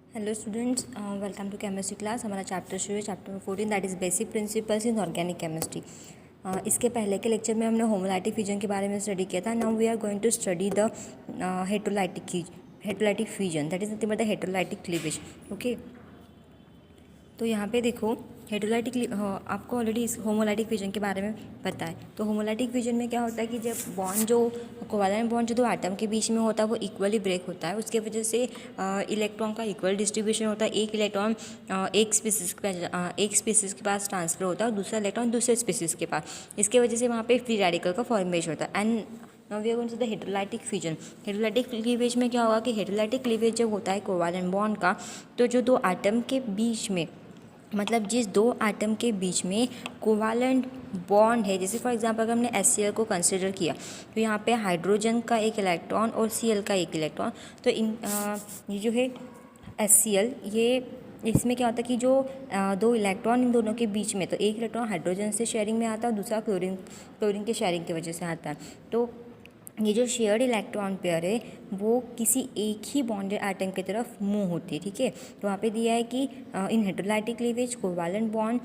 Hello students, welcome to chemistry class. हमारा chapter शुरू है, chapter 14 that is basic principles in organic chemistry. इसके पहले के लेक्चर में हमने होमोलाइटिक फ्यूजन के बारे में स्टडी किया था। Now we are going to study the heterolytic fusion, that is nothing but the heterolytic cleavage. Okay, तो यहाँ पे देखो हेटेरोलाइटिक, आपको ऑलरेडी इस होमोलाइटिक फ्यूजन के बारे में पता है। तो होमोलाइटिक फ्यूजन में क्या होता है कि जब बॉन्ड जो कोवैलेंट बॉन्ड जो दो एटम के बीच में होता है वो इक्वली ब्रेक होता है, उसके वजह से इलेक्ट्रॉन का इक्वल डिस्ट्रीब्यूशन होता है। एक इलेक्ट्रॉन एक स्पीसीज के पास ट्रांसफर होता है और दूसरा इलेक्ट्रॉन दूसरे स्पीसीज के पास। इसके वजह से वहाँ पे फ्री रेडिकल का फॉर्मेशन होता है। And now we are going to the heterolytic fusion. Heterolytic cleavage में क्या होगा कि हेटेरोलाइटिक क्लीवेज जब होता है कोवैलेंट बॉन्ड का, तो जो दो एटम के बीच में, मतलब जिस दो एटम के बीच में कोवैलेंट बॉन्ड है, जैसे फॉर एग्जांपल अगर हमने HCl को कंसिडर किया तो यहाँ पे हाइड्रोजन का एक इलेक्ट्रॉन और Cl का एक इलेक्ट्रॉन। तो ये जो है HCl, ये इसमें क्या होता है कि जो दो इलेक्ट्रॉन इन दोनों के बीच में, तो एक इलेक्ट्रॉन हाइड्रोजन से शेयरिंग में आता है और दूसरा क्लोरीन के शेयरिंग की वजह से आता है। तो ये जो शेयर्ड इलेक्ट्रॉन पेयर है वो किसी एक ही बॉन्डेड एटम की तरफ मूव होती है। ठीक है, तो वहाँ पे दिया है कि in heterolytic cleavage covalent bond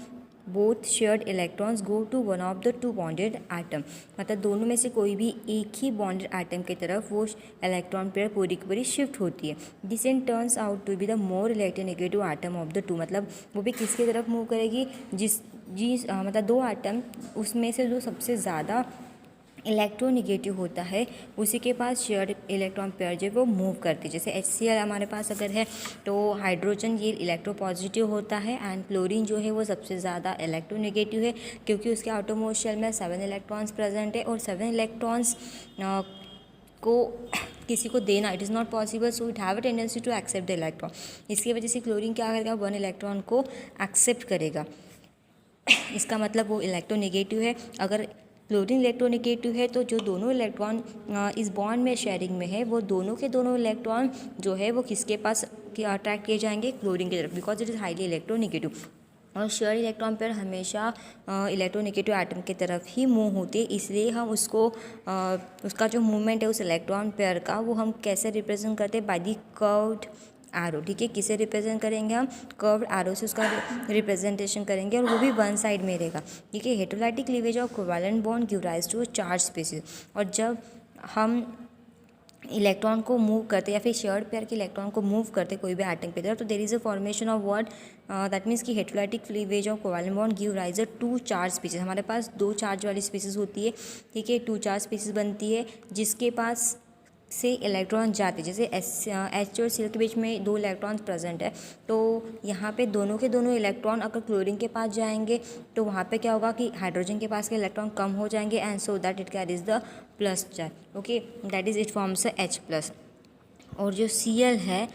both shared electrons go to one of the two bonded atom, मतलब दोनों में से कोई भी एक ही बॉन्डेड एटम की तरफ वो इलेक्ट्रॉन पेयर पूरी की पूरी शिफ्ट होती है। This in turns out to be the more electronegative atom of the two, मतलब वो भी किसकी तरफ मूव करेगी, मतलब दो एटम उसमें से जो सबसे ज़्यादा इलेक्ट्रोनेगेटिव होता है उसी के पास शेयर्ड इलेक्ट्रॉन पेयर जो वो मूव करती है। जैसे HCl हमारे पास अगर है तो हाइड्रोजन ये इलेक्ट्रोपॉजिटिव होता है एंड क्लोरीन जो है वो सबसे ज़्यादा इलेक्ट्रोनेगेटिव है, क्योंकि उसके आउटरमोस्ट शेल में 7 इलेक्ट्रॉन्स प्रेजेंट है और 7 इलेक्ट्रॉन्स को किसी को देना it is not possible, so it have a tendency to accept the electron. इसकी वजह से क्लोरीन क्या करेगा, 1 इलेक्ट्रॉन को एक्सेप्ट करेगा। इसका मतलब वो इलेक्ट्रोनेगेटिव है। अगर क्लोरीन इलेक्ट्रोनेगेटिव है तो जो दोनों इलेक्ट्रॉन इस बॉन्ड में शेयरिंग में है वो दोनों के दोनों इलेक्ट्रॉन जो है वो किसके पास अट्रैक्ट किए जाएंगे, क्लोरीन की तरफ, because it is highly electronegative. और शेयर इलेक्ट्रॉन पेयर हमेशा इलेक्ट्रोनेगेटिव एटम की तरफ ही मूव होती है, इसलिए हम उसको उसका जो मूवमेंट है उस इलेक्ट्रॉन पेयर का वो हम कैसे रिप्रेजेंट करते हैं, बाय दी कर्व्ड एरो। ठीक है, किसे रिप्रेजेंट करेंगे हम, कर्व्ड एरो से उसका रिप्रेजेंटेशन करेंगे और वो भी वन साइड में रहेगा। ठीक है, heterolytic cleavage of covalent bond give rise to charge species. और जब हम इलेक्ट्रॉन को मूव करते या फिर शेयर्ड पेयर के इलेक्ट्रॉन को मूव करते कोई भी एटम की तरफ, तो there is a formation of what, that means कि heterolytic cleavage of covalent bond give rise uh to charge species. हमारे पास दो चार्ज वाली स्पीसीज होती है। ठीक है, टू चार्ज स्पीसीज बनती है जिसके पास से इलेक्ट्रॉन जाते, जैसे H और Cl के बीच में दो इलेक्ट्रॉन्स प्रेजेंट है, तो यहाँ पे दोनों के दोनों इलेक्ट्रॉन अगर क्लोरीन के पास जाएंगे तो वहाँ पे क्या होगा कि हाइड्रोजन के पास के इलेक्ट्रॉन कम हो जाएंगे and so that it carries the plus charge. Okay, that is it forms H+। और जो Cl है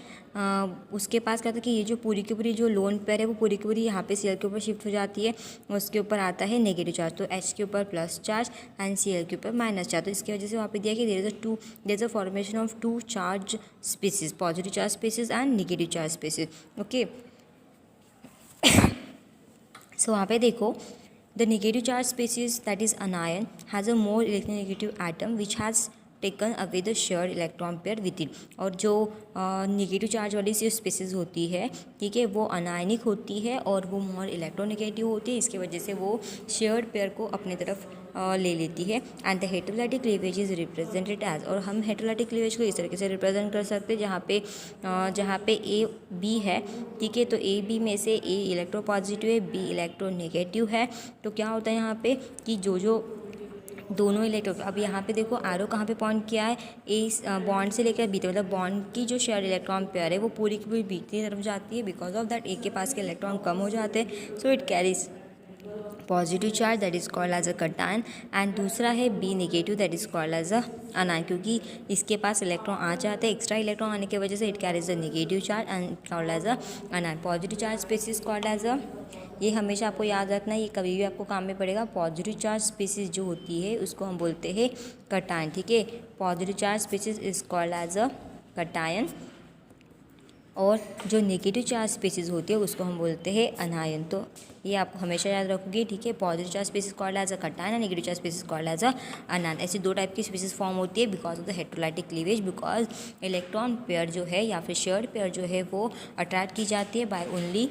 उसके पास क्या था कि ये जो पूरी की पूरी जो लोन पेयर है वो पूरी की पूरी यहाँ पे Cl के ऊपर शिफ्ट हो जाती है, उसके ऊपर आता है नेगेटिव चार्ज, तो H के ऊपर प्लस चार्ज एंड Cl के ऊपर माइनस चार्ज। तो इसकी वजह से वहाँ पे दिया कि there is a formation of two charge species, positive charge species and negative charge species. Okay, so वहाँ पे देखो the negative charge species that is anion has a more electronegative atom which has taken away the share electron pair with it. और जो negative charge वाली जो species होती है, ठीक है, वो अनायनिक होती है और वो मोर इलेक्ट्रोनेगेटिव होती है, इसकी वजह से वो शेयर्ड पेयर को अपने तरफ ले लेती है। And the heterolytic cleavage is represented as, और हम हेटेरोलाइटिक क्लीवेज को इस तरीके से रिप्रेजेंट कर सकते हैं जहाँ पे ए बी है। ठीक है, तो ए बी में से ए इलेक्ट्रोपॉजिटिव है, बी इलेक्ट्रोनेगेटिव है। तो क्या होता है यहाँ पे कि जो दोनों इलेक्ट्रॉन, अब यहाँ पे देखो एरो कहाँ पे पॉइंट किया है, ए बॉन्ड से लेकर बी तक, मतलब बॉन्ड की जो शेयर इलेक्ट्रॉन पेयर है वो पूरी की पूरी बी की तरफ जाती है, बिकॉज ऑफ दैट ए के पास के इलेक्ट्रॉन कम हो जाते हैं, so it carries positive charge that is called as a cation. And दूसरा है B negative that is called as a anion, क्योंकि इसके पास इलेक्ट्रॉन आ जाते हैं, एक्स्ट्रा इलेक्ट्रॉन आने की वजह से it carries the negative charge and called as a anion. Positive charge species called as a, ये हमेशा आपको याद रखना है, ये कभी भी आपको काम में पड़ेगा। पॉजिटिव चार्ज स्पीसीज जो होती है उसको हम बोलते हैं कटायन। ठीक है, positive charge species is called as a cation. और जो नेगेटिव चार्ज स्पीसीज होती है उसको हम बोलते हैं अनायन। तो ये आप हमेशा याद रखोगे, ठीक है। Positive charge species called as a cation and negative charge species called as a anion. ऐसी दो टाइप की स्पीसीज फॉर्म होती है because of the heterolytic cleavage, because electron pair जो है या फिर शेयर्ड पेयर जो है वो अट्रैक्ट की जाती है by only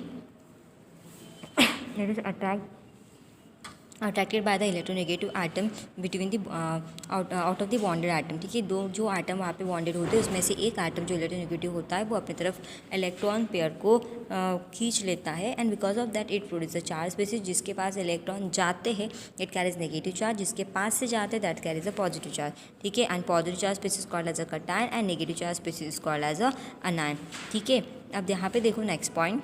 attracted by the electronegative atom between the out of the bonded atom, ठीक है। दो जो आइटम वहाँ पे बॉन्डेड होते हैं उसमें से एक आइटम जो इलेक्ट्रोनेगेटिव होता है वो अपनी तरफ इलेक्ट्रॉन पेयर को खींच लेता है and because of that it produce a charge species. जिसके पास इलेक्ट्रॉन जाते हैं इट कैरीज नेगेटिव चार्ज, जिसके पास से जाते हैं that carries a positive charge, ठीक है। And positive charge species called as a cation and negative charge species called as a anion, ठीक है। अब यहाँ पे देखो नेक्स्ट पॉइंट,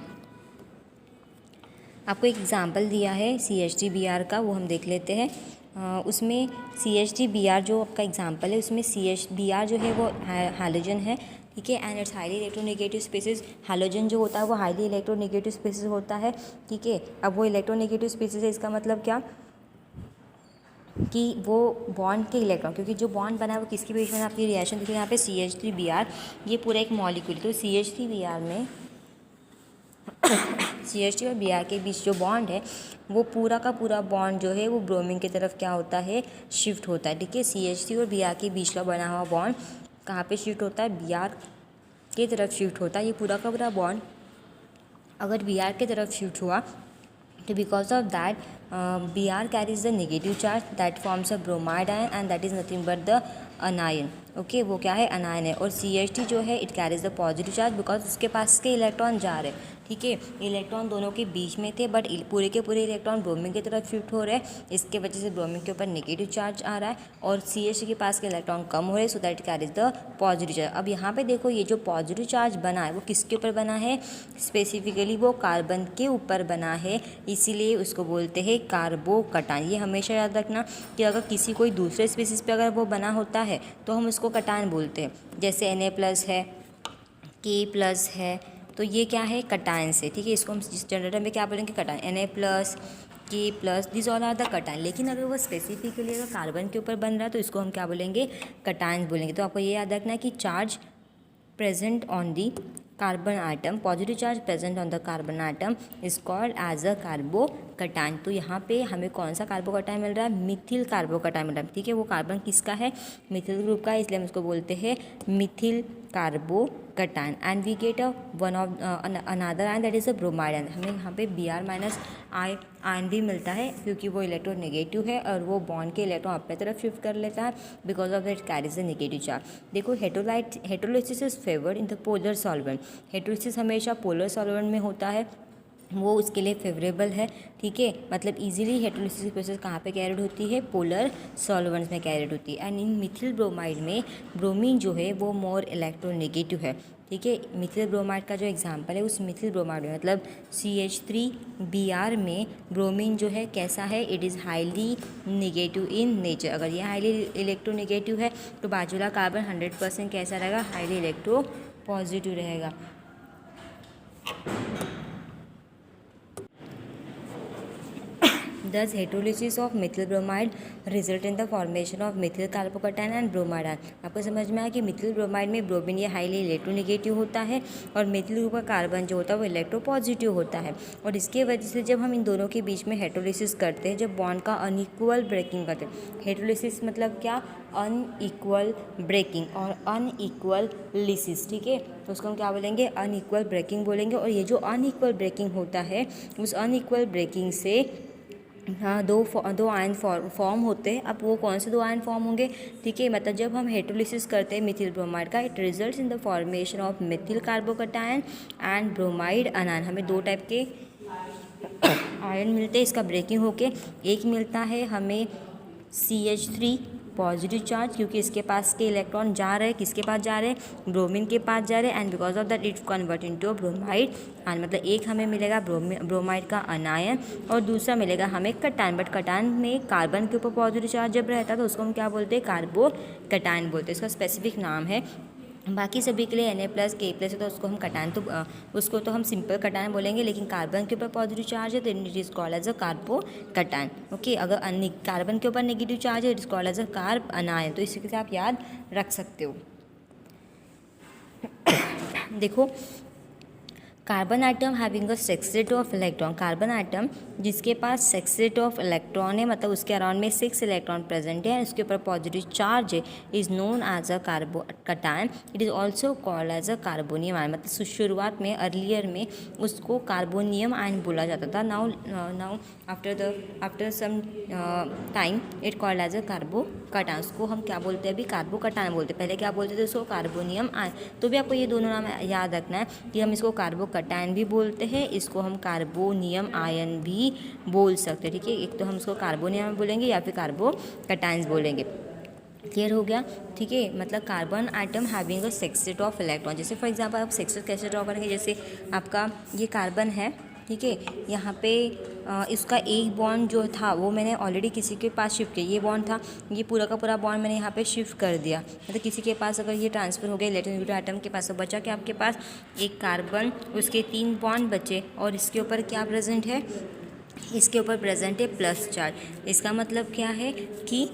आपको एक एग्जाम्पल दिया है CH3Br का, वो हम देख लेते हैं। उसमें CH3Br जो आपका एग्जाम्पल है उसमें CH3Br जो है वो हाइड्रोजन है, ठीक है। And it's highly electronegative species. Hydrogen जो होता है वो हाईली इलेक्ट्रोनेगेटिव स्पीसीज होता है, ठीक है। अब वो इलेक्ट्रोनेगेटिव स्पीसीज है, इसका मतलब क्या कि वो बॉन्ड के इलेक्ट्रॉन, क्योंकि जो बॉन्ड बना है वो किसके बीच में, आपकी रिएक्शन देखिए यहाँ पे CH3Br ये पूरा एक मॉलिक्यूल, तो CH3Br में CH3 और Br के बीच जो बॉन्ड है वो पूरा का पूरा बॉन्ड जो है वो ब्रोमीन की तरफ क्या होता है, शिफ्ट होता है, ठीक है। CH3 और Br के बीच का बना हुआ बॉन्ड कहाँ पे शिफ्ट होता है, Br की तरफ शिफ्ट होता है। ये पूरा का पूरा बॉन्ड अगर Br की तरफ शिफ्ट हुआ तो because of that Br carries the negative charge that forms a bromide ion and that is nothing but the अनायन, okay. वो क्या है, अनायन है। और CH3 जो है it carries the positive charge because उसके पास के इलेक्ट्रॉन जा रहे हैं, ठीक है। इलेक्ट्रॉन दोनों के बीच में थे बट पूरे के पूरे इलेक्ट्रॉन ब्रोमीन की तरफ शिफ्ट हो रहे हैं, इसके वजह से ब्रोमीन के ऊपर नेगेटिव चार्ज आ रहा है और CH3 के पास के इलेक्ट्रॉन कम हो रहे हैं, so that carries the positive charge. अब यहाँ पे देखो ये जो पॉजिटिव चार्ज बना है वो किसके ऊपर बना है, स्पेसिफिकली वो कार्बन के ऊपर बना है, इसीलिए उसको बोलते हैं कार्बोकटायन। ये हमेशा याद रखना कि अगर किसी कोई दूसरे स्पीसीज पे अगर वो बना होता है तो हम उसको कटायन बोलते हैं, जैसे Na+ है, K+ है, तो ये क्या है, कटायन से, ठीक है। इसको हम जनरल में क्या बोलेंगे, cation. Na+, K+, this all are the cation. लेकिन अगर वो स्पेसिफिकली अगर कार्बन के ऊपर बन रहा है तो इसको हम क्या बोलेंगे, कटायन बोलेंगे। तो आपको ये याद रखना है कि charge present on the carbon atom, positive charge present on the carbon atom is called as a carbocation. तो यहाँ पे हमें कौन सा कार्बोकटायन मिल रहा है, मिथिल कार्बोकटायन मिल रहा है, ठीक है। वो कार्बन किसका है, मिथिल ग्रुप का है, इसलिए हम उसको बोलते हैं methyl carbocation. And we get one of another ion that is a bromide ion. हमें यहाँ पे Br- आयन भी मिलता है क्योंकि वो इलेक्ट्रॉन नेगेटिव है और वो बॉन्ड के इलेक्ट्रॉन अपने तरफ शिफ्ट कर लेता है because of that carries the negative charge. देखो heterolysis is favoured in the polar solvent. Heterolysis हमेशा पोलर सॉल्वेंट में होता है, वो उसके लिए फेवरेबल है, ठीक है। मतलब इजीली हेटेरोलाइसिस की प्रोसेस कहाँ पे कैरिड होती है, पोलर सॉल्वेंट्स में कैरिड होती है। एंड इन मिथिल ब्रोमाइड में ब्रोमीन जो है वो मोर इलेक्ट्रोनेगेटिव है, ठीक है। मिथिल ब्रोमाइड का जो एग्जांपल है उस मिथिल ब्रोमाइड में मतलब CH3Br में ब्रोमीन जो है कैसा है, it is highly negative in nature. अगर ये हाईली इलेक्ट्रोनेगेटिव है तो बाजू वाला कार्बन 100% कैसा रहेगा, हाईली इलेक्ट्रो पॉजिटिव रहेगा। Thus, heterolysis of methyl bromide result in the formation of methyl carbocation and bromide ion. आपको समझ में आया कि मिथिल ब्रोमाइड में ब्रोमीन ये हाईली इलेक्ट्रोनेगेटिव होता है और मिथिल ग्रुप का कार्बन जो होता है वो इलेक्ट्रोपॉजिटिव होता है। और इसके वजह से जब हम इन दोनों के बीच में हेटेरोलिसिस करते हैं, जब बॉन्ड का अनइक्वल ब्रेकिंग करते हैं, हेटेरोलिसिस मतलब क्या, अनइक्वल ब्रेकिंग और अनइक्वल लिसिस, ठीक है। तो उसको हम क्या बोलेंगे, अनइक्वल ब्रेकिंग बोलेंगे। और ये जो अनइक्वल ब्रेकिंग होता है उस अनइक्वल ब्रेकिंग से हाँ दो आयन फॉर्म होते हैं। अब वो कौन से दो आयन फॉर्म होंगे, ठीक है। मतलब जब हम हेटेरोलिसिस करते हैं मिथिल ब्रोमाइड का, it results in the formation of Mithil carbocation and bromide अनायन। हमें दो टाइप के आयन मिलते हैं इसका ब्रेकिंग होके। एक मिलता है हमें CH3 पॉजिटिव चार्ज, क्योंकि इसके पास के इलेक्ट्रॉन जा रहे हैं, किसके पास जा रहे हैं, ब्रोमीन के पास जा रहे हैं, and because of that it convert into bromide ion. मतलब एक हमें मिलेगा ब्रोमाइड का अनायन और दूसरा मिलेगा हमें कटायन। बट कटायन में कार्बन के ऊपर पॉजिटिव चार्ज जब रहता है तो उसको हम क्या बोलते हैं, कार्बोकटायन बोलते हैं। इसका स्पेसिफिक नाम है। बाकी सभी के लिए Na+, K+ है तो उसको हम कटायन उसको तो हम सिंपल कटायन बोलेंगे, लेकिन कार्बन के ऊपर पॉजिटिव चार्ज है तो it is called as a carbocation, okay. अगर कार्बन के ऊपर नेगेटिव चार्ज है it is called as a carb anion. तो इसी से आप याद रख सकते हो। देखो carbon atom having a sextet of electron, carbon atom जिसके पास सेक्सटेट ऑफ इलेक्ट्रॉन है, मतलब उसके अराउंड में 6 इलेक्ट्रॉन प्रेजेंट है, उसके ऊपर पॉजिटिव चार्ज है, is known as a carbocation. It is also called as a carbonium ion, मतलब शुरुआत में अर्लियर में उसको कार्बोनियम आयन बोला जाता था। Now after some time it called as a carbocation. उसको हम क्या बोलते हैं अभी? कार्बोकटायन बोलते हैं। पहले क्या बोलते थे उसको? Carbonium ion. तो भी आपको ये दोनों नाम याद रखना है कि हम इसको कार्बोकटायन भी बोलते हैं, इसको हम कार्बोनियम आयन भी बोल सकते हैं, ठीक है। एक तो हम इसको कार्बोनियम बोलेंगे या फिर कार्बोकटायंस बोलेंगे। क्लियर हो गया? ठीक है, मतलब carbon atom having a sextet of electron. जैसे फॉर एग्जांपल आप सेक्सटेट कैसे ड्रॉ करेंगे? जैसे आपका ये कार्बन है, ठीक है, यहाँ पे इसका एक बॉन्ड जो था वो मैंने ऑलरेडी किसी के पास शिफ्ट किया, ये बॉन्ड था, ये पूरा का पूरा बॉन्ड मैंने यहाँ पे शिफ्ट कर दिया, मतलब किसी के पास अगर ये ट्रांसफ़र हो गया इलेक्ट्रॉन आइटम के पास, तो बचा क्या आपके पास? एक कार्बन, उसके 3 बॉन्ड बचे, और इसके ऊपर क्या प्रेजेंट है? इसके ऊपर प्रेजेंट है प्लस चार्ज। इसका मतलब क्या है कि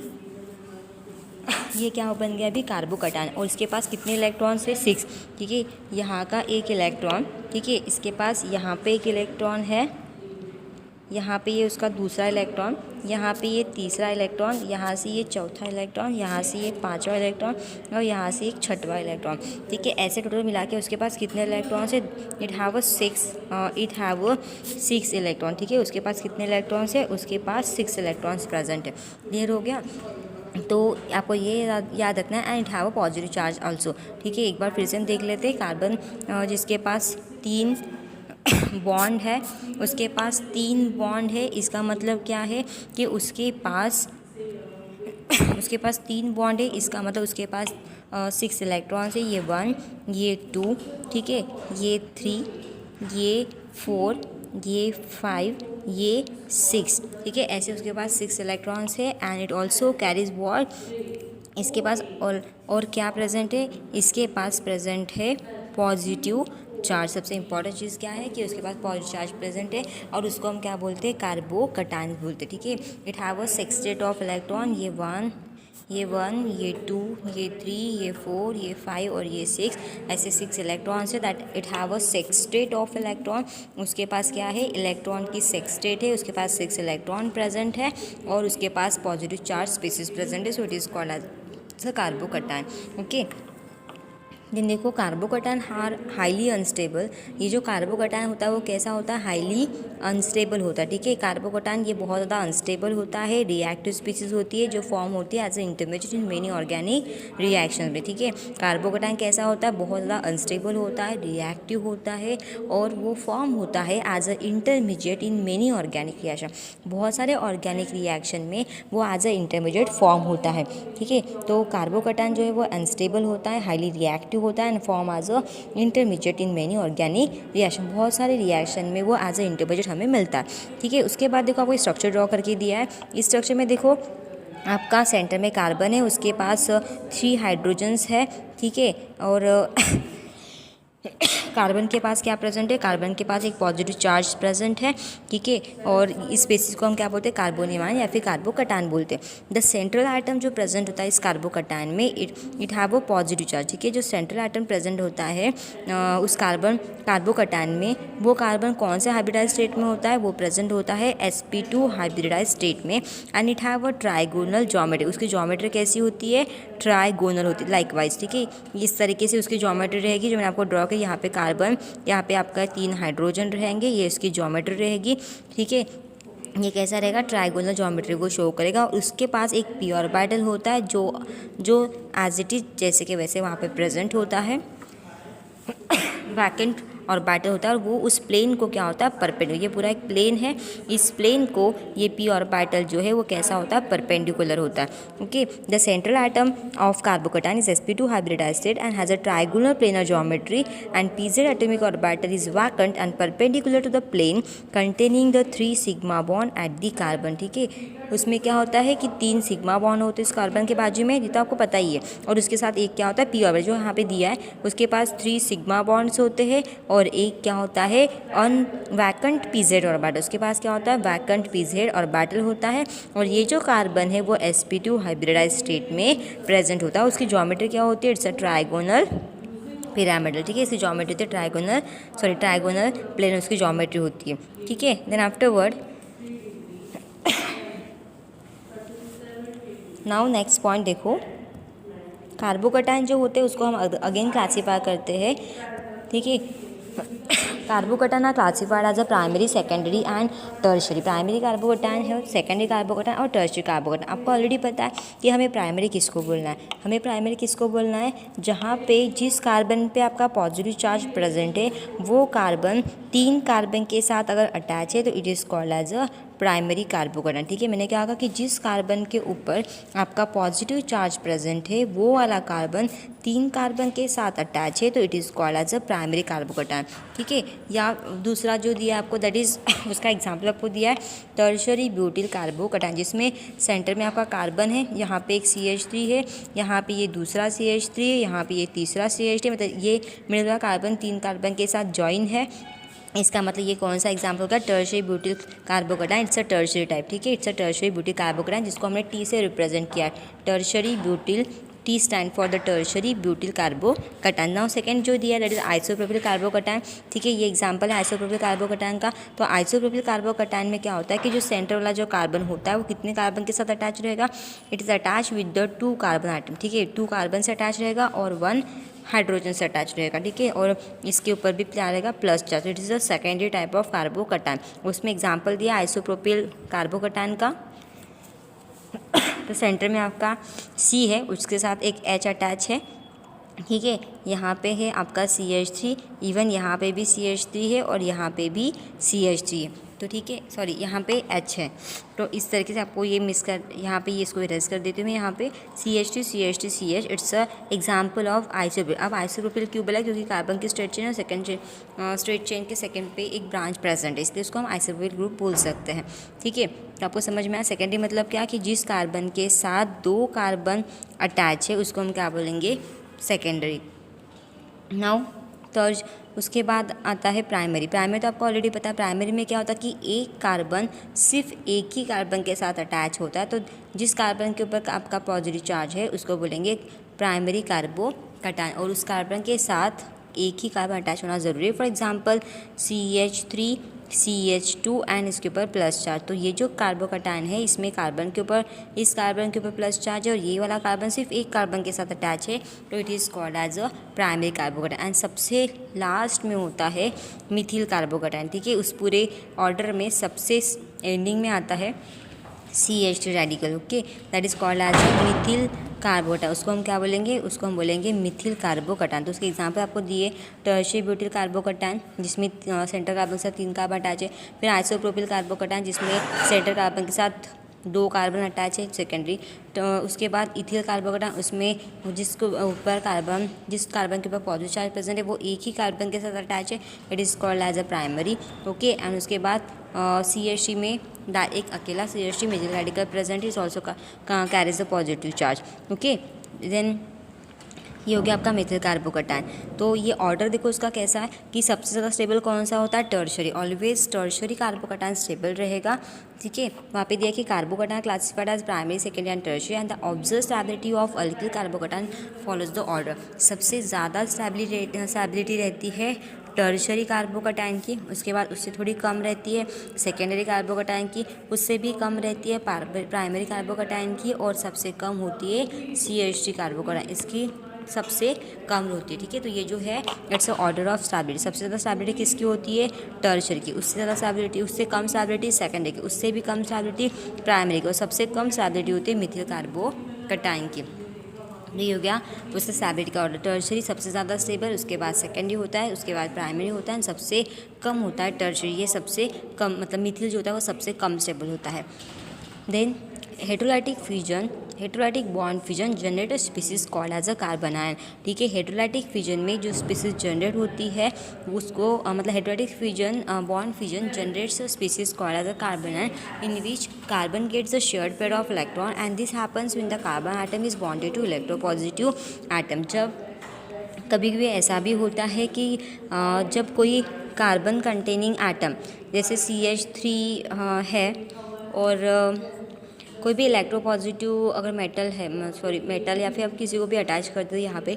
ये क्या बन गया अभी? कार्बोकटायन। और इसके पास कितने इलेक्ट्रॉन्स है? 6, ठीक है। यहाँ का एक इलेक्ट्रॉन, ठीक है, इसके पास यहाँ पे एक इलेक्ट्रॉन है, यहाँ पे ये उसका दूसरा इलेक्ट्रॉन, यहाँ पे ये तीसरा इलेक्ट्रॉन, यहाँ से ये चौथा इलेक्ट्रॉन, यहाँ से ये 5वां इलेक्ट्रॉन, और यहाँ से एक 6वां इलेक्ट्रॉन, ठीक है। ऐसे टोटल मिला के उसके पास कितने इलेक्ट्रॉन्स है? इट हैव 6 इलेक्ट्रॉन, ठीक है। उसके पास कितने इलेक्ट्रॉन्स है? उसके पास 6 इलेक्ट्रॉन्स प्रेजेंट है। क्लियर हो गया? तो आपको ये याद रखना है। And it have a positive charge also, ठीक है। एक बार फिर से हम देख लेते हैं। कार्बन जिसके पास 3 बॉन्ड है, उसके पास 3 बॉन्ड है, इसका मतलब क्या है कि उसके पास 3 बॉन्ड है, इसका मतलब उसके पास 6 इलेक्ट्रॉन्स है। ये 1, ये 2, ठीक है, ये 3, ये 4, ये 5, ये 6, ठीक है। ऐसे उसके पास 6 इलेक्ट्रॉन्स है। And it also carries what? इसके पास और क्या प्रेजेंट है? इसके पास प्रेजेंट है पॉजिटिव चार्ज। सबसे इंपॉर्टेंट चीज़ क्या है कि उसके पास पॉजिटिव चार्ज प्रेजेंट है, और उसको हम क्या बोलते हैं? कार्बोकटायन बोलते हैं, ठीक है। It have a sextet of electron, ये 1, ये 2, ये 3, ये 4, ये 5 और ये 6, ऐसे 6 इलेक्ट्रॉन्स है। That it have a sextet of electron. उसके पास क्या है? इलेक्ट्रॉन की सेक्सटेट है, उसके पास 6 इलेक्ट्रॉन प्रेजेंट है, और उसके पास पॉजिटिव चार्ज स्पीसीज प्रेजेंट है। So it is called as a carbocation, okay. Then देखो, कार्बोकटायन आर हाईली अनस्टेबल। ये जो कार्बोकटायन होता है वो कैसा होता है? हाईली अनस्टेबल होता है, ठीक है। कार्बोकटायन ये बहुत ज़्यादा अनस्टेबल होता है, रिएक्टिव स्पीसीज होती है जो फॉर्म होती है as a intermediate in many organic reaction में, ठीक है। कार्बोकटायन कैसा होता है? बहुत ज़्यादा अनस्टेबल होता है, रिएक्टिव होता है, और वो फॉर्म होता है as a intermediate in many organic reaction. बहुत सारे ऑर्गेनिक रिएक्शन में वो एज अ इंटरमीडिएट फॉर्म होता है, ठीक है। तो कार्बोकटायन जो है वो अनस्टेबल होता है, हाईली रिएक्टिव होता है, and form as a intermediate in many organic reaction. बहुत सारे रिएक्शन में वो एज अ इंटरमीडिएट हमें मिलता है, ठीक है। उसके बाद देखो आपको स्ट्रक्चर ड्रॉ करके दिया है। इस स्ट्रक्चर में देखो आपका सेंटर में कार्बन है, उसके पास 3 हाइड्रोजन्स है, ठीक है। और कार्बन के पास क्या प्रेजेंट है? कार्बन के पास एक पॉजिटिव चार्ज प्रेजेंट है, ठीक है। और इस स्पीसीज को हम क्या बोलते हैं? कार्बोनियम आयन या फिर कार्बोकटायन बोलते हैं। द सेंट्रल आइटम जो प्रेजेंट होता है इस कार्बोकटायन में, it have a positive charge, ठीक है। जो सेंट्रल आइटम प्रेजेंट होता है उस कार्बोकटायन में, वो कार्बन कौन से हाइब्रिडाइज स्टेट में होता है? वो प्रेजेंट होता है sp2 हाइब्रिडाइज स्टेट में। And it have a trigonal geometry. उसकी ज्योमेट्री कैसी होती है? ट्राइगोनल होती है, लाइकवाइज, ठीक है। इस तरीके से उसकी ज्योमेट्री रहेगी जो मैंने आपको ड्रॉ की। यहाँ पे कार्बन, यहाँ पे आपका 3 हाइड्रोजन रहेंगे, ये इसकी ज्योमेट्री रहेगी, ठीक है। ये कैसा रहेगा? ट्राइगोनल ज्योमेट्री को शो करेगा। और उसके पास एक पी ऑर्बिटल होता है जो एज इट इज जैसे कि वैसे वहाँ पे प्रेजेंट होता है। वैकेंट ऑर्बिटल होता है, और वो उस प्लेन को क्या होता है? परपेंडिकुलर। ये पूरा एक प्लेन है, इस प्लेन को ये पी ऑर्बिटल जो है वो कैसा होता है? परपेंडिकुलर होता है, okay. The central item of carbocation is sp2 hybridized state and has a trigonal planar geometry, and pz atomic orbital is vacant and perpendicular to the plane containing the 3 sigma bond at the carbon, ठीक है। उसमें क्या होता है कि 3 sigma bond होते हैं इस कार्बन के बाजू में, ये तो आपको पता ही है। और उसके साथ एक क्या होता है? पी ऑर्बिटल, जो यहाँ पे दिया है उसके पास 3 सिग्मा बॉन्ड्स होते हैं, और एक क्या होता है? Vacant PZ orbital. उसके पास क्या होता है? वैकेंट पीजेड ऑर्बिटल होता है। और ये जो कार्बन है वो sp2 हाइब्रिडाइज स्टेट में प्रेजेंट होता है। उसकी ज्योमेट्री क्या होती है? इट्स अ ट्राइगोनल पिरामिडल, ठीक है। इसकी ज्योमेट्री होती है ट्राइगोनल प्लेन उसकी ज्योमेट्री होती है, ठीक है। Then afterward now next point देखो, कार्बोकटायन जो होते हैं उसको हम अगेन क्लासीफाई करते हैं, ठीक है। Carbocation are classified as a primary, secondary and tertiary. Primary carbocation है, सेकेंडरी कार्बोकटायन और टर्शरी कार्बोकटायन। आपको ऑलरेडी पता है कि हमें प्राइमरी किसको बोलना है। हमें प्राइमरी किसको बोलना है, जहाँ पे जिस कार्बन पे आपका पॉजिटिव चार्ज प्रेजेंट है वो कार्बन 3 कार्बन के साथ अगर अटैच है तो it is called as a primary carbocation, ठीक है। मैंने क्या कहा कि जिस कार्बन के ऊपर आपका पॉजिटिव चार्ज प्रेजेंट है वो वाला कार्बन 3 कार्बन के साथ अटैच है तो it is called as a primary carbocation, ठीक है। या दूसरा जो दिया आपको दैट इज़ उसका एग्जाम्पल आपको दिया है टर्शरी ब्यूटिल कार्बोकटायन, जिसमें सेंटर में आपका कार्बन है, यहाँ पे एक CH3 है, यहाँ पे ये दूसरा CH3 है, यहाँ पे ये तीसरा CH3 मतलब ये मिडिल वाला कार्बन 3 कार्बन के साथ ज्वाइन है। इसका मतलब ये कौन सा एग्जाम्पल होगा, tertiary butyl carbocation. It's a tertiary type, ठीक है। It's a tertiary butyl carbocation जिसको हमने T से रिप्रेजेंट किया है, tertiary butyl, T stand for the tertiary butyl carbocation. Now second जो दिया दैट इज आइसोप्रोपिल कार्बोकटायन, ठीक है। ये एग्जांपल है आइसोप्रोपिल कार्बोकटायन का। तो आइसोप्रोपिल कार्बोकटायन में क्या होता है कि जो सेंटर वाला जो कार्बन होता है वो कितने कार्बन के साथ अटैच रहेगा, it is attach with the 2 carbon atom, ठीक है। 2 कार्बन से अटैच रहेगा और 1 हाइड्रोजन से अटैच रहेगा, ठीक है। और इसके ऊपर भी क्या रहेगा, plus charge. It is a secondary type of carbocation. उसमें एग्जांपल दिया आइसोप्रोपिल कार्बोकटायन का। तो सेंटर में आपका C है, उसके साथ एक H अटैच है, ठीक है। यहाँ पे है आपका CH3, इवन यहाँ पे भी CH3 है और यहाँ पे भी CH3 है, तो ठीक है। सॉरी यहाँ पे H है, तो इस तरीके से आपको ये मिस कर, यहाँ पे ये इसको इरेज कर देती हूँ मैं। यहाँ पे CH3 CH3 CH, it's a example of isopropyl. अब आइसोप्रोपिल क्यों बोला, क्योंकि कार्बन की स्ट्रेट चेन और सेकंड चेन स्ट्रेट चेन के सेकंड पे एक ब्रांच प्रेजेंट है, इसलिए उसको हम आइसोप्रोपिल ग्रुप बोल सकते हैं, ठीक है। तो आपको समझ में आया। सेकेंडरी मतलब क्या कि जिस कार्बन के साथ 2 कार्बन अटैच है उसको हम क्या बोलेंगे, सेकेंडरी। नाउ थर्ड, उसके बाद आता है प्राइमरी। प्राइमरी तो आपको ऑलरेडी पता है, प्राइमरी में क्या होता है कि एक कार्बन सिर्फ एक ही कार्बन के साथ अटैच होता है, तो जिस कार्बन के ऊपर आपका पॉजिटिव चार्ज है उसको बोलेंगे प्राइमरी कार्बोकटायन, और उस कार्बन के साथ एक ही कार्बन अटैच होना ज़रूरी है। For example CH3 CH2 and इसके ऊपर प्लस चार्ज। तो ये जो कार्बोकटायन है इसमें कार्बन के ऊपर, इस कार्बन के ऊपर प्लस चार्ज है और ये वाला कार्बन सिर्फ एक कार्बन के साथ अटैच है, तो it is called as a primary carbocation. And सबसे लास्ट में होता है मिथिल कार्बोकटायन, ठीक है। उस पूरे ऑर्डर में सबसे एंडिंग में आता है CH3 radical, okay, that is called as methyl carbocation. उसको हम क्या बोलेंगे, उसको हम बोलेंगे मिथिल कार्बोकटायन। तो उसके एग्जांपल आपको दिए टर्शरी ब्यूटिल कार्बोकटायन जिसमें सेंटर कार्बन के साथ 3 कार्बन अटैच है, फिर आइसोप्रोपिल कार्बोकटायन जिसमें सेंटर कार्बन के साथ 2 कार्बन अटैच है, सेकेंडरी। तो उसके बाद इथिल कार्बोकटायन, उसमें जिसको ऊपर कार्बन, जिस कार्बन के ऊपर पॉजिटिव चार्ज प्रेजेंट है वो एक ही कार्बन के साथ अटैच है, it is called as a primary, okay. And उसके बाद CH3 में एक अकेला CH3 major radical present is also carries the positive charge, okay. Then ये हो गया आपका मिथिल कार्बोकटायन। तो ये ऑर्डर देखो उसका कैसा है कि सबसे ज़्यादा स्टेबल कौन सा होता है, tertiary. Always tertiary carbocation stable रहेगा, ठीक है। वहाँ पे दिया कि carbocation classified as primary, secondary and tertiary and the observe stability of alkyl carbocation follows the order. सबसे ज़्यादा स्टेबिलिटी रहती है टर्शरी कार्बोकटायन की, उसके बाद उससे थोड़ी कम रहती है सेकेंडरी कार्बोकटायन की, उससे भी कम रहती है प्राइमरी कार्बोकटायन की, और सबसे कम होती है CH3 कार्बोकटायन, इसकी सबसे कम होती है, ठीक है। तो ये जो है it's a order of stability. सबसे ज़्यादा स्टेबिलिटी किसकी होती है, टर्शरी की, उससे ज़्यादा स्टेबिलिटी, उससे कम स्टेबिलिटी सेकेंडरी की, उससे भी कम स्टेबिलिटी प्राइमरी की, और सबसे कम स्टेबिलिटी होती है मिथिल कार्बोकटायन की। ये हो गया उससे स्टेबिलिटी का ऑर्डर। टर्शरी सबसे ज़्यादा स्टेबल, उसके बाद सेकेंडरी होता है, उसके बाद प्राइमरी होता है, सबसे कम होता है टर्शरी। ये सबसे कम मतलब मिथिल जो होता है वो सबसे कम स्टेबल होता है। Then heterolytic bond fission generate a species called as a carbon ion, ठीक है। हेटेरोलाइटिक फिजन में जो स्पीसीज जनरेट होती है उसको मतलब heterolytic fission bond fission generates a species called as a carbon ion in which carbon gets a shared pair of electron and this happens when the carbon atom is bonded to electropositive atom. जब कभी कभी ऐसा भी होता है कि जब कोई कार्बन कंटेनिंग एटम जैसे CH3 है और कोई भी इलेक्ट्रोपॉजिटिव अगर मेटल है, सॉरी मेटल या फिर आप किसी को भी अटैच करते हो यहाँ पे,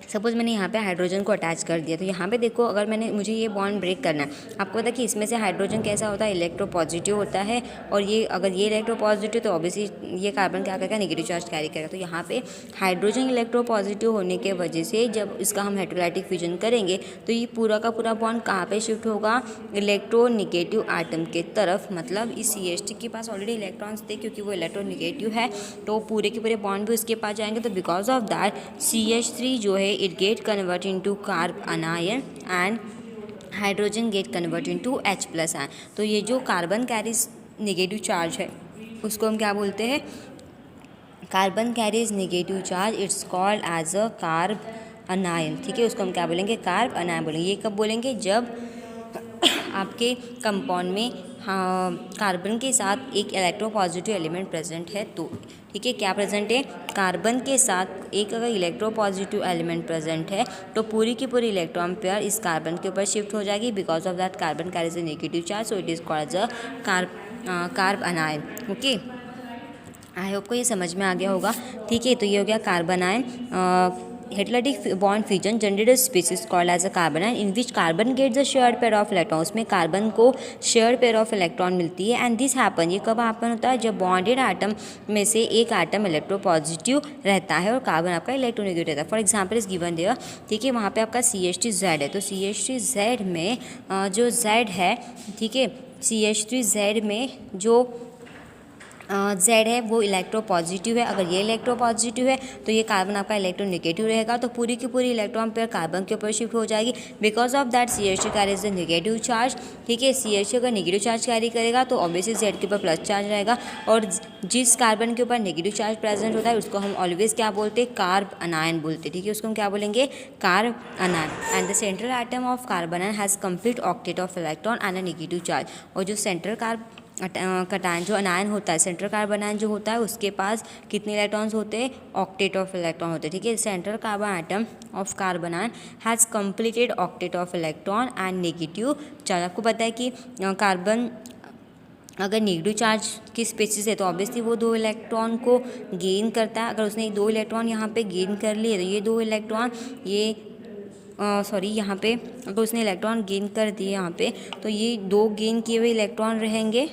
सपोज़ मैंने यहाँ पे हाइड्रोजन को अटैच कर दिया, तो यहाँ पे देखो अगर मुझे ये बॉन्ड ब्रेक करना है, आपको पता है कि इसमें से हाइड्रोजन कैसा होता है, इलेक्ट्रोपॉजिटिव होता है, और ये अगर ये इलेक्ट्रोपॉजिटिव तो ऑब्वियसली ये कार्बन क्या करेगा, नेगेटिव चार्ज कैरी करेगा। तो यहाँ पे हाइड्रोजन इलेक्ट्रोपॉजिटिव होने के वजह से जब इसका हम हेटेरोलाइटिक फ्यूजन करेंगे तो ये पूरा का पूरा बॉन्ड कहाँ पे शिफ्ट होगा, इलेक्ट्रोनेगेटिव एटम के तरफ। मतलब इस CH3 के पास ऑलरेडी इलेक्ट्रॉन्स थे, क्योंकि वो इलेक्ट्रोनेगेटिव है, तो पूरे के पूरे बॉन्ड भी उसके पास जाएंगे। तो बिकॉज ऑफ दैट CH3 जो है it get convert into carb अनायन and hydrogen gate convert into H+ ion. तो ये जो कार्बन कैरीज नेगेटिव चार्ज है उसको हम क्या बोलते हैं, carbon carries negative charge, it's called as a carb anion. ठीक है, उसको हम क्या बोलेंगे, कार्ब अनायन बोलेंगे। ये कब बोलेंगे, जब आपके कंपाउंड में कार्बन के साथ एक इलेक्ट्रोपॉजिटिव एलिमेंट प्रेजेंट है तो। ठीक है, क्या प्रेजेंट है, कार्बन के साथ एक अगर इलेक्ट्रोपॉजिटिव एलिमेंट प्रेजेंट है तो पूरी की पूरी इलेक्ट्रॉन पेयर इस कार्बन के ऊपर शिफ्ट हो जाएगी। Because of that carbon carries a negative charge, so it is called as a carb anion. Okay, I hope को ये समझ में आ गया होगा। ठीक है, तो ये हो गया carbon ion. Heterolytic bond fusion generate a species called as a carbon ion in which carbon gets a shared pair of electron. उसमें कार्बन को शेयर्ड पेयर ऑफ इलेक्ट्रॉन मिलती है। एंड दिस हैपन, ये कब हैपन होता है, जब bonded atom में से एक एटम इलेक्ट्रोपॉजिटिव रहता है और कार्बन आपका इलेक्ट्रोनेगेटिव रहता है। For example is given there. ठीक है, वहाँ पे आपका CH3Z है, तो CH3Z में जो Z है, ठीक है, CH3Z में जो Z है वो इलेक्ट्रोपॉजिटिव है। अगर ये इलेक्ट्रोपॉजिटिव है तो ये कार्बन आपका इलेक्ट्रोनेगेटिव रहेगा, तो पूरी की पूरी इलेक्ट्रॉन पेयर कार्बन के ऊपर शिफ्ट हो जाएगी। Because of that CH3 carries the negative charge. ठीक है, CH3 अगर नेगेटिव चार्ज कैरी करेगा तो ऑब्वियसली Z के ऊपर प्लस चार्ज रहेगा, और जिस कार्बन के ऊपर नेगेटिव चार्ज प्रेजेंट होता है उसको हम ऑलवेज क्या बोलते हैं, कार्ब अनायन बोलते हैं। ठीक है, उसको हम क्या बोलेंगे, carb अनायन। And the central atom of carbon ion has complete octet of electron and a negative charge. और जो सेंट्रल कटायन जो अनायन होता है, सेंट्रल कार्बन आयन जो होता है उसके पास कितने इलेक्ट्रॉन्स होते हैं, ऑक्टेट ऑफ इलेक्ट्रॉन होते हैं। ठीक है, central carbon atom of carbon ion has completed octet of electron and negative charge. आपको पता है कि कार्बन अगर नेगेटिव चार्ज की स्पीशीज है तो ऑब्वियसली वो 2 इलेक्ट्रॉन को गेन करता है। अगर उसने 2 इलेक्ट्रॉन यहाँ पे गेन कर लिए तो ये 2 इलेक्ट्रॉन यहाँ पे अगर उसने इलेक्ट्रॉन गेन कर दिए यहाँ पे, तो ये 2 गेन किए हुए इलेक्ट्रॉन रहेंगे।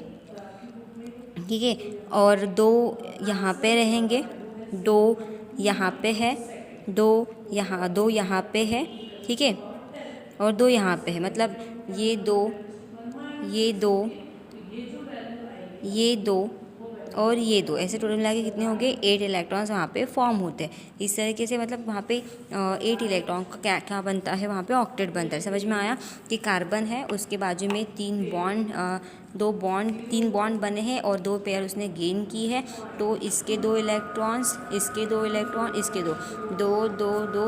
ठीक है, और 2 यहाँ पे रहेंगे, 2 यहाँ पे है, 2 यहाँ पे है। ठीक है, और 2 यहाँ पे है, मतलब ये 2 और ये 2 ऐसे टोटल मिला के कितने हो गए, 8 इलेक्ट्रॉन्स वहाँ पे फॉर्म होते हैं। इस तरीके से मतलब वहाँ पे 8 इलेक्ट्रॉन का क्या बनता है, वहाँ पे ऑक्टेट बनता है। समझ में आया कि कार्बन है, उसके बाजू में 3 बॉन्ड बने हैं और 2 पेयर उसने गेन की है। तो इसके 2 इलेक्ट्रॉन्स, इसके 2 इलेक्ट्रॉन, इसके 2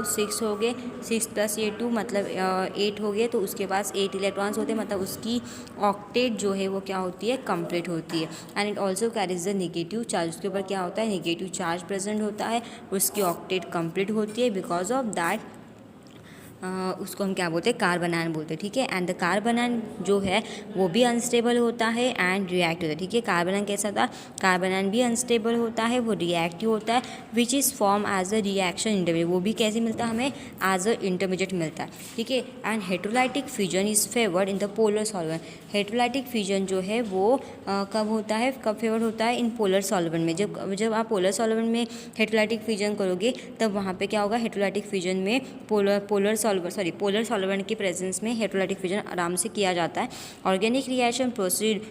6 हो गए, 6 + ये 2 मतलब 8 हो गए। तो उसके पास 8 इलेक्ट्रॉन्स होते हैं, मतलब उसकी ऑक्टेट जो है वो क्या होती है, कंप्लीट होती है। And it also carries the negative charge, उसके ऊपर क्या होता है, नेगेटिव चार्ज प्रेजेंट होता है, उसकी ऑक्टेट कंप्लीट होती है। बिकॉज ऑफ दैट उसको हम क्या बोलते हैं, कार्बन आयन बोलते हैं। ठीक है, एंड द कार्बन आयन जो है वो भी अनस्टेबल होता है एंड रिएक्टिव होता है। ठीक है, कार्बन आयन कैसा था, कार्बन आयन भी अनस्टेबल होता है, वो रिएक्टिव होता है, which is form as a reaction intermediate. वो भी कैसे मिलता है हमें, एज अ इंटरमीडिएट मिलता है। ठीक है, and heterolytic fusion is favoured in the polar solvent. Heterolytic fusion जो है वो कब होता है, कब फेवर्ड होता है, इन पोलर सॉल्वेंट में। जब आप पोलर सॉल्वेंट में हेटेरोलाइटिक फ्यूजन करोगे तब वहाँ पे क्या होगा, हेटेरोलाइटिक फ्यूजन में पोलर सॉल्वेंट की प्रेजेंस में हेटेरोलाइटिक फ्यूजन आराम से किया जाता है। Organic reaction proceed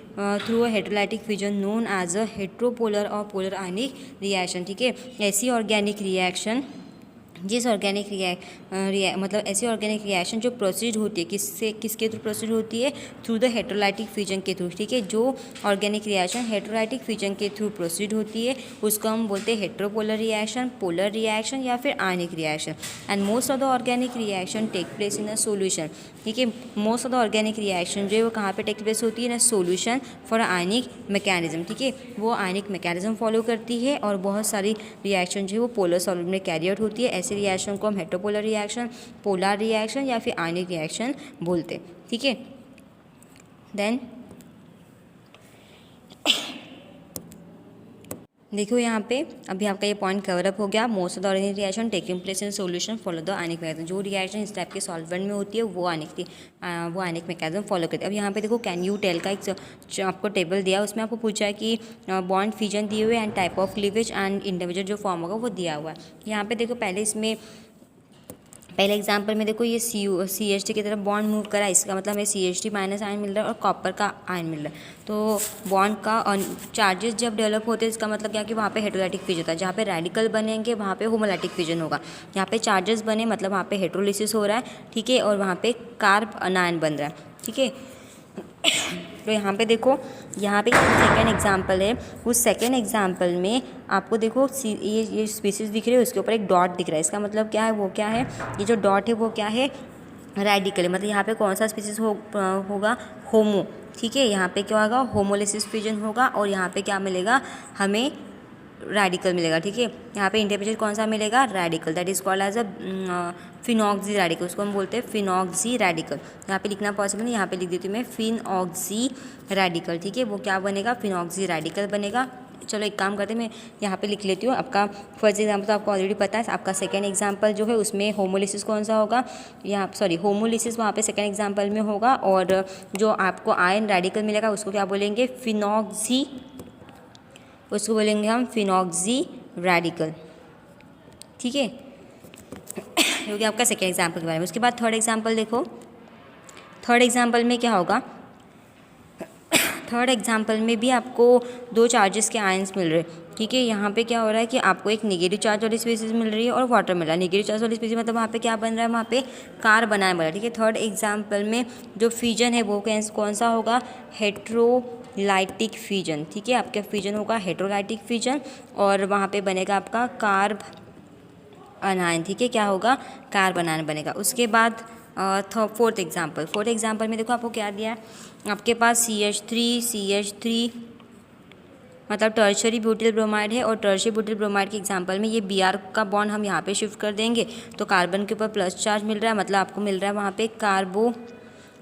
through a heterolytic fusion known as a heteropolar और पोलर आयनिक रिएक्शन। ठीक है, ऐसी ऑर्गेनिक रिएक्शन ऐसी ऑर्गेनिक रिएक्शन जो प्रोसीड होती है किसके थ्रू प्रोसीड होती है, थ्रू द हेटेरोलाइटिक फ्यूजन के थ्रू। ठीक है, जो ऑर्गेनिक रिएक्शन हेटेरोलाइटिक फ्यूजन के थ्रू प्रोसीड होती है उसको हम बोलते हैं हेट्रोपोलर रिएक्शन, पोलर रिएक्शन या फिर ionic reaction. And most of the organic reaction take place in a solution. ठीक है, most of the organic reaction जो है वो कहाँ पे टेक प्लेस होती है, ना सोल्यूशन फॉर आयनिक मैकेनिज्म। ठीक है, वो आयनिक मैकेनिज्म फॉलो करती है और बहुत सारी रिएक्शन जो है वो पोलर सॉल्वेंट में कैरी आउट होती है। ऐसे रिएक्शन को हम हेट्रोपोलर रिएक्शन, पोलर रिएक्शन या फिर आयनिक रिएक्शन बोलते हैं। ठीक है, देखो यहाँ पे अभी आपका ये पॉइंट कवर अप हो गया। Most of the organic reaction taking place in solution follow the ionic mechanism. जो रिएक्शन इस टाइप के सॉल्वेंट में होती है वो आयनिक मैकेनिज्म फॉलो करती है। अब यहाँ पे देखो कैन यू टेल का एक आपको टेबल दिया है, उसमें आपको पूछा है कि बॉन्ड फिजन दिए हुए and type of cleavage and individual जो फॉर्म होगा वो दिया हुआ है। यहाँ पे देखो पहले एग्जाम्पल में देखो ये CH3 की तरफ बॉन्ड मूव करा, इसका मतलब हमें CH3 माइनस आयन मिल रहा है और कॉपर का आयन मिल रहा है। तो बॉन्ड का चार्जेस जब डेवलप होते हैं इसका मतलब क्या कि वहाँ पे हेटेरोलाइटिक फिजन होता है। जहाँ पे रेडिकल बनेंगे वहाँ पे होमोलाइटिक फिजन होगा। यहाँ पे चार्जेस बने मतलब वहाँ पे हेटेरोलिसिस हो रहा है, ठीक है, और वहाँ पे कार्ब अनायन बन रहा है, ठीक है। तो यहाँ पे देखो, यहाँ पे सेकेंड एग्जाम्पल है। उस सेकेंड एग्जाम्पल में आपको देखो ये स्पीसीज दिख रही है, उसके ऊपर एक डॉट दिख रहा है। इसका मतलब क्या है, वो क्या है, ये जो डॉट है वो क्या है, रेडिकल है। मतलब यहाँ पे कौन सा स्पीसीज होगा, होमो, ठीक है। यहाँ पे क्या होगा, होमोलिसिस फिजन होगा और यहाँ पे क्या मिलेगा, हमें रेडिकल मिलेगा, ठीक है। यहाँ पे इंटरमीडिएट कौन सा मिलेगा, radical, that is called as a phenoxy radical, उसको हम बोलते हैं फिनॉक्सी रेडिकल। यहाँ पे लिखना पॉसिबल नहीं, यहाँ पे लिख देती हूँ मैं फिनॉक्सी रेडिकल, ठीक है। वो क्या बनेगा, फिनॉक्सी रेडिकल बनेगा। चलो एक काम करते हैं, मैं यहाँ पे लिख लेती हूँ। आपका फर्स्ट एग्जाम्पल तो आपको ऑलरेडी पता है। आपका सेकेंड एग्जाम्पल जो है उसमें होमोलिसिस कौन सा होगा, यहाँ होमोलिसिस वहाँ पे सेकेंड एग्जाम्पल में होगा। और जो आपको आयन रेडिकल मिलेगा उसको क्या बोलेंगे, फिनॉक्सी, उसको बोलेंगे हम फिनॉक्सी रेडिकल, ठीक है। क्योंकि आपका सेकेंड एग्जाम्पल के बारे में। उसके बाद थर्ड एग्जाम्पल देखो, थर्ड एग्जाम्पल में क्या होगा, थर्ड एग्जाम्पल में भी आपको दो चार्जेस के आयंस मिल रहे हैं, ठीक है। यहाँ पे क्या हो रहा है कि आपको एक नेगेटिव चार्ज वाली स्पीसीज मिल रही है और वाटर मिल रहा है। नेगेटिव चार्ज वाली स्पीसीज मतलब वहाँ पे क्या बन रहा है, वहाँ पे कार्ब बनाया बन रहा है, ठीक है। थर्ड एग्जाम्पल में जो फिजन है वो कौन सा होगा, हेट्रोलाइटिक फिजन, ठीक है। आपका फिजन होगा हेट्रोलाइटिक फिजन और वहाँ पे बनेगा आपका कार्ब अनायन, ठीक है। क्या होगा, कार्ब अनायन बनेगा। उसके बाद फोर्थ एग्जाम्पल में देखो आपको क्या दिया है, आपके पास CH3 मतलब टर्शरी ब्यूटिल ब्रोमाइड है और टर्शरी ब्यूटिल ब्रोमाइड के एग्जांपल में ये Br का बॉन्ड हम यहाँ पे शिफ्ट कर देंगे तो कार्बन के ऊपर प्लस चार्ज मिल रहा है, मतलब आपको मिल रहा है वहाँ पे कार्बो।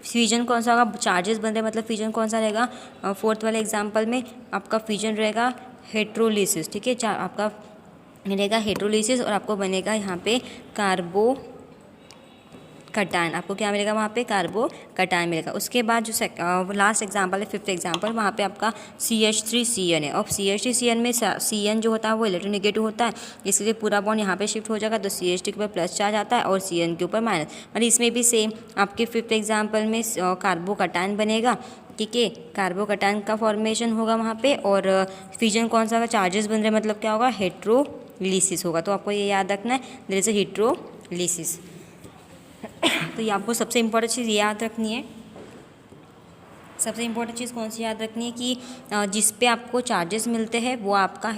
फिजन कौन सा होगा, चार्जेस बन रहे हैं मतलब फिजन कौन सा रहेगा, फोर्थ वाले एग्जाम्पल में आपका फिजन रहेगा हेट्रोलिसिस, ठीक है। आपका रहेगा हेट्रोलिसिस और आपको बनेगा यहाँ पे कार्बो कटायन, आपको क्या मिलेगा वहाँ पे, कार्बो कटायन मिलेगा। उसके बाद जो लास्ट एग्जांपल है, फिफ्थ एग्जांपल, वहाँ पे आपका CH3CN है और CH3CN में CN जो होता है वो इलेक्ट्रोनेगेटिव होता है, इसलिए पूरा बॉन्ड यहाँ पे शिफ्ट हो जाएगा तो CH3 के ऊपर प्लस चार्ज आता है और CN के ऊपर माइनस। और इसमें भी सेम आपके फिफ्थ एग्जाम्पल में कार्बो कटायन बनेगा, ठीक है। कार्बो कटायन का फॉर्मेशन होगा वहाँ पे और फिजन कौन सा होगा, चार्जेस बन रहे हैं मतलब क्या होगा, हेट्रोलिसिस होगा। तो आपको ये याद रखना है, देयर इज अ हेट्रोलिसिस। तो ये आपको सबसे इम्पोर्टेंट चीज़ याद रखनी है। सबसे इम्पोर्टेंट चीज़ कौन सी याद रखनी है कि जिस पे आपको चार्जेस मिलते हैं वो आपका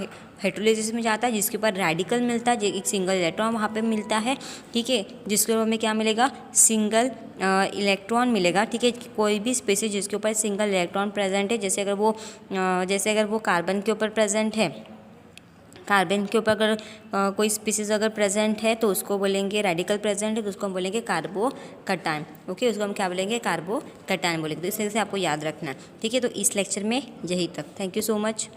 हेट्रोलिसिस में जाता है, जिसके ऊपर रेडिकल मिलता है एक सिंगल इलेक्ट्रॉन वहाँ पे मिलता है, ठीक है। जिसके ऊपर हमें क्या मिलेगा, सिंगल इलेक्ट्रॉन मिलेगा, ठीक है। कोई भी स्पीसीज जिसके ऊपर सिंगल इलेक्ट्रॉन प्रेजेंट है, जैसे अगर वो कार्बन के ऊपर प्रेजेंट है, कार्बन के ऊपर अगर कोई स्पीसीज अगर प्रेजेंट है तो उसको बोलेंगे रेडिकल प्रेजेंट है तो उसको हम बोलेंगे कार्बो कटायन, ओके। उसको हम क्या बोलेंगे, कार्बो कटायन बोलेंगे। तो इस तरह से आपको याद रखना है, ठीक है। तो इस लेक्चर में यही तक, थैंक यू सो मच।